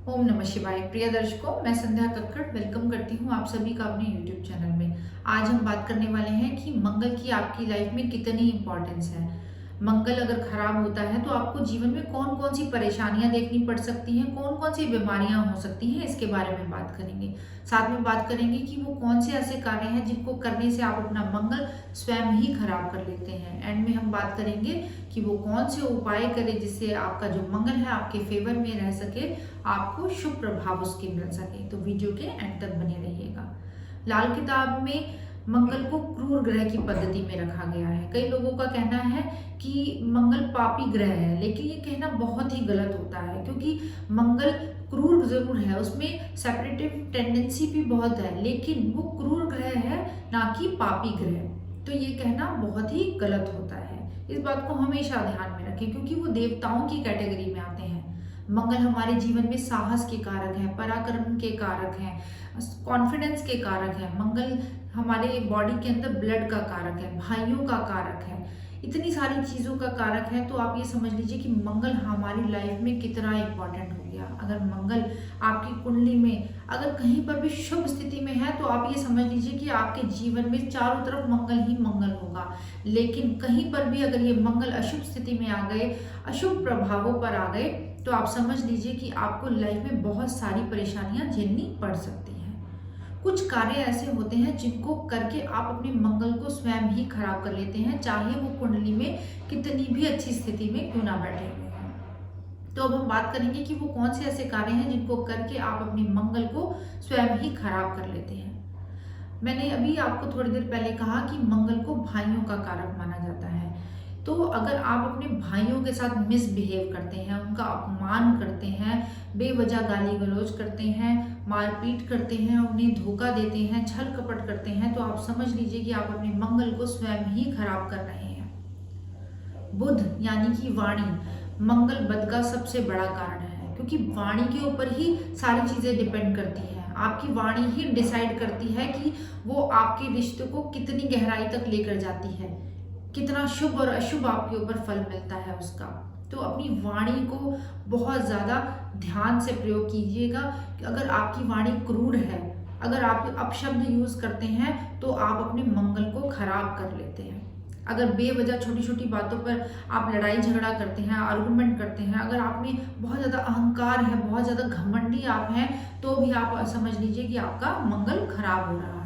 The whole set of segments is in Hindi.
ओम नमः शिवाय। प्रिय दर्शकों, मैं संध्या कक्कड़ वेलकम करती हूँ आप सभी का अपने यूट्यूब चैनल में। आज हम बात करने वाले हैं कि मंगल की आपकी लाइफ में कितनी इंपॉर्टेंस है। मंगल अगर खराब होता है तो आपको जीवन में कौन कौन सी परेशानियां देखनी पड़ सकती हैं, कौन कौन सी बीमारियां हो सकती हैं, इसके बारे में बात करेंगे। साथ में बात करेंगे कि वो कौन से ऐसे कार्य हैं जिनको करने से आप अपना मंगल स्वयं ही खराब कर लेते हैं। एंड में हम बात करेंगे कि वो कौन से उपाय करें जिससे आपका जो मंगल है आपके फेवर में रह सके, आपको शुभ प्रभाव उसके मिल सके। तो वीडियो के एंड तक बने रहिएगा। लाल किताब में मंगल को क्रूर ग्रह की पद्धति में रखा गया है। कई लोगों का कहना है कि मंगल पापी ग्रह है, लेकिन ये कहना बहुत ही गलत होता है, क्योंकि मंगल क्रूर जरूर है, उसमें सेपरेटिव टेंडेंसी भी बहुत है, लेकिन वो क्रूर ग्रह है, ना कि पापी ग्रह। तो ये कहना बहुत ही गलत होता है। इस बात को हमेशा ध्यान में रखें, क्योंकि वो देवताओं की कैटेगरी में आते हैं। मंगल हमारे जीवन में साहस के कारक है, पराक्रम के कारक हैं, कॉन्फिडेंस के कारक है। मंगल हमारे बॉडी के अंदर ब्लड का कारक है, भाइयों का कारक है, इतनी सारी चीज़ों का कारक है। तो आप ये समझ लीजिए कि मंगल हमारी लाइफ में कितना इंपॉर्टेंट हो गया। अगर मंगल आपकी कुंडली में अगर कहीं पर भी शुभ स्थिति में है तो आप ये समझ लीजिए कि आपके जीवन में चारों तरफ मंगल ही मंगल होगा। लेकिन कहीं पर भी अगर ये मंगल अशुभ स्थिति में आ गए, अशुभ प्रभावों पर आ गए, तो आप समझ लीजिए कि आपको लाइफ में बहुत सारी परेशानियां झेलनी पड़ सकती हैं। कुछ कार्य ऐसे होते हैं जिनको करके आप अपने मंगल को स्वयं ही खराब कर लेते हैं, चाहे वो कुंडली में कितनी भी अच्छी स्थिति में क्यों ना बैठे हुए हैं। तो अब हम बात करेंगे कि वो कौन से ऐसे कार्य हैं जिनको करके आप अपने मंगल को स्वयं ही खराब कर लेते हैं। मैंने अभी आपको थोड़ी देर पहले कहा कि मंगल को भाइयों का कारक माना जाता है। तो अगर आप अपने भाइयों के साथ मिसबिहेव करते हैं, उनका अपमान करते हैं, बेवजह गाली गलौज करते हैं, मारपीट करते हैं, उन्हें धोखा देते हैं, छल कपट करते हैं, तो आप समझ लीजिए कि आप अपने मंगल को स्वयं ही खराब कर रहे हैं। बुध यानी कि वाणी, मंगल बद का सबसे बड़ा कारण है, क्योंकि वाणी के ऊपर ही सारी चीजें डिपेंड करती हैं। आपकी वाणी ही डिसाइड करती है कि वो आपके रिश्ते को कितनी गहराई तक लेकर जाती है, कितना शुभ और अशुभ आपके ऊपर फल मिलता है उसका। तो अपनी वाणी को बहुत ज़्यादा ध्यान से प्रयोग कीजिएगा कि अगर आपकी वाणी क्रूर है, अगर आप अपशब्द यूज करते हैं, तो आप अपने मंगल को खराब कर लेते हैं। अगर बेवजह छोटी छोटी बातों पर आप लड़ाई झगड़ा करते हैं, आर्गुमेंट करते हैं, अगर आप में बहुत ज़्यादा अहंकार है, बहुत ज़्यादा घमंडी आप हैं, तो भी आप समझ लीजिए कि आपका मंगल खराब हो रहा है।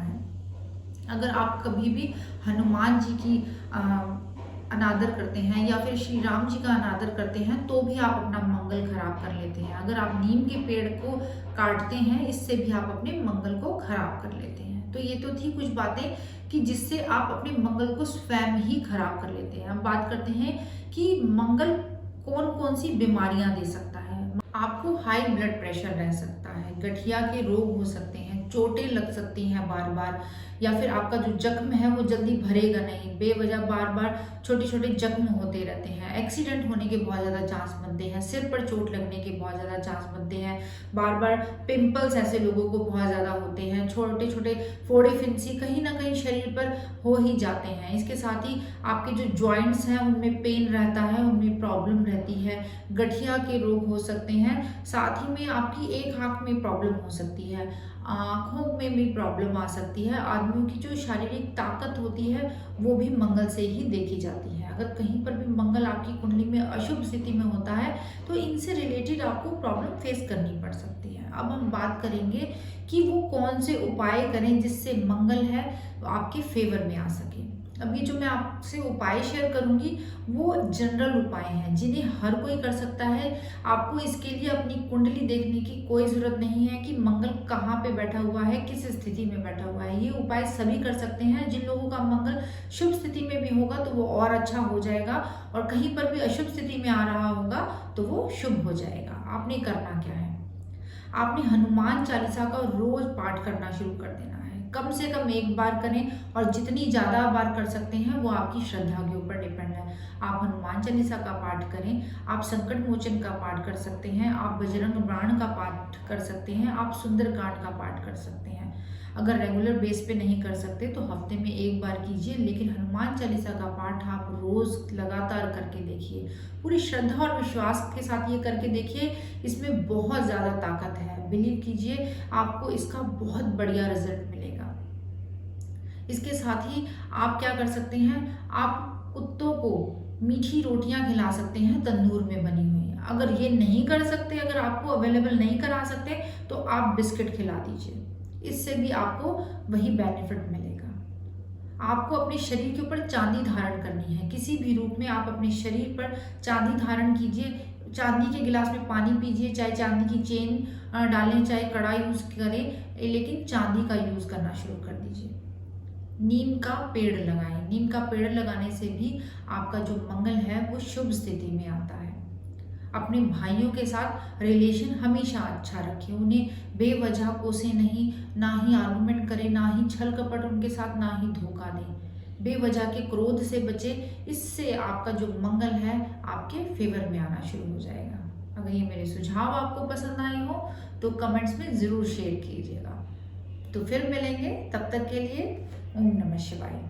अगर आप कभी भी हनुमान जी की अनादर करते हैं या फिर श्री राम जी का अनादर करते हैं, तो भी आप अपना मंगल खराब कर लेते हैं। अगर आप नीम के पेड़ को काटते हैं, इससे भी आप अपने मंगल को खराब कर लेते हैं। तो ये तो थी कुछ बातें कि जिससे आप अपने मंगल को स्वयं ही खराब कर लेते हैं। अब बात करते हैं कि मंगल कौन कौन सी बीमारियां दे सकता है। आपको हाई ब्लड प्रेशर रह सकता है, गठिया के रोग हो सकते हैं, चोटें लग सकती हैं बार बार, या फिर आपका जो जख्म है वो जल्दी भरेगा नहीं, बेवजह बार बार छोटे छोटे जख्म होते रहते हैं, एक्सीडेंट होने के बहुत ज़्यादा चांस बनते हैं, सिर पर चोट लगने के बहुत ज़्यादा चांस बनते हैं, बार बार पिंपल्स ऐसे लोगों को बहुत ज़्यादा होते हैं, छोटे छोटे फोड़े फिंसी कहीं ना कहीं शरीर पर हो ही जाते हैं। इसके साथ ही आपके जो जॉइंट्स हैं उनमें पेन रहता है, उनमें प्रॉब्लम रहती है, गठिया के रोग हो सकते हैं, साथ ही में आपकी एक आंख में प्रॉब्लम हो सकती है, आंखों में भी प्रॉब्लम आ सकती है। आदमियों की जो शारीरिक ताकत होती है वो भी मंगल से ही देखी जाती है। अगर कहीं पर भी मंगल आपकी कुंडली में अशुभ स्थिति में होता है तो इनसे रिलेटेड आपको प्रॉब्लम फेस करनी पड़ सकती है। अब हम बात करेंगे कि वो कौन से उपाय करें जिससे मंगल है आपके फेवर में आ सके। अब ये जो मैं आपसे उपाय शेयर करूंगी वो जनरल उपाय हैं जिन्हें हर कोई कर सकता है। आपको इसके लिए अपनी कुंडली देखने की कोई जरूरत नहीं है कि मंगल कहाँ पे बैठा हुआ है, किस स्थिति में बैठा हुआ है। ये उपाय सभी कर सकते हैं। जिन लोगों का मंगल शुभ स्थिति में भी होगा तो वो और अच्छा हो जाएगा, और कहीं पर भी अशुभ स्थिति में आ रहा होगा तो वो शुभ हो जाएगा। आपने करना क्या है, आपने हनुमान चालीसा का रोज पाठ करना शुरू कर देना है। कम से कम एक बार करें, और जितनी ज़्यादा बार कर सकते हैं वो आपकी श्रद्धा के ऊपर डिपेंड है। आप हनुमान चालीसा का पाठ करें, आप संकट मोचन का पाठ कर सकते हैं, आप बजरंग बाण का पाठ कर सकते हैं, आप सुंदरकांड का पाठ कर सकते हैं। अगर रेगुलर बेस पे नहीं कर सकते तो हफ्ते में एक बार कीजिए, लेकिन हनुमान चालीसा का पाठ आप रोज लगातार करके देखिए। पूरी श्रद्धा और विश्वास के साथ ये करके देखिए, इसमें बहुत ज़्यादा ताकत है। बिलीव कीजिए, आपको इसका बहुत बढ़िया रिजल्ट मिलेगा। इसके साथ ही आप क्या कर सकते हैं, आप कुत्तों को मीठी रोटियां खिला सकते हैं तंदूर में बनी हुई। अगर ये नहीं कर सकते, अगर आपको अवेलेबल नहीं करा सकते, तो आप बिस्किट खिला दीजिए, इससे भी आपको वही बेनिफिट मिलेगा। आपको अपने शरीर के ऊपर चांदी धारण करनी है, किसी भी रूप में आप अपने शरीर पर चांदी धारण कीजिए। चांदी के गिलास में पानी पीजिए, चाहे चांदी की चेन डालें, चाहे कड़ा यूज करें, लेकिन चांदी का यूज करना शुरू कर दीजिए। नीम का पेड़ लगाएं। नीम का पेड़ लगाने से भी आपका जो मंगल है वो शुभ स्थिति में आता है। अपने भाइयों के साथ रिलेशन हमेशा अच्छा रखें, उन्हें बेवजह कोसे नहीं, ना ही आर्गुमेंट करें, ना ही छल कपट उनके साथ, ना ही धोखा दें। बेवजह के क्रोध से बचें, इससे आपका जो मंगल है आपके फेवर में आना शुरू हो जाएगा। अगर ये मेरे सुझाव आपको पसंद आए हो तो कमेंट्स में ज़रूर शेयर कीजिएगा। तो फिर मिलेंगे, तब तक के लिए ओम नमः शिवाय।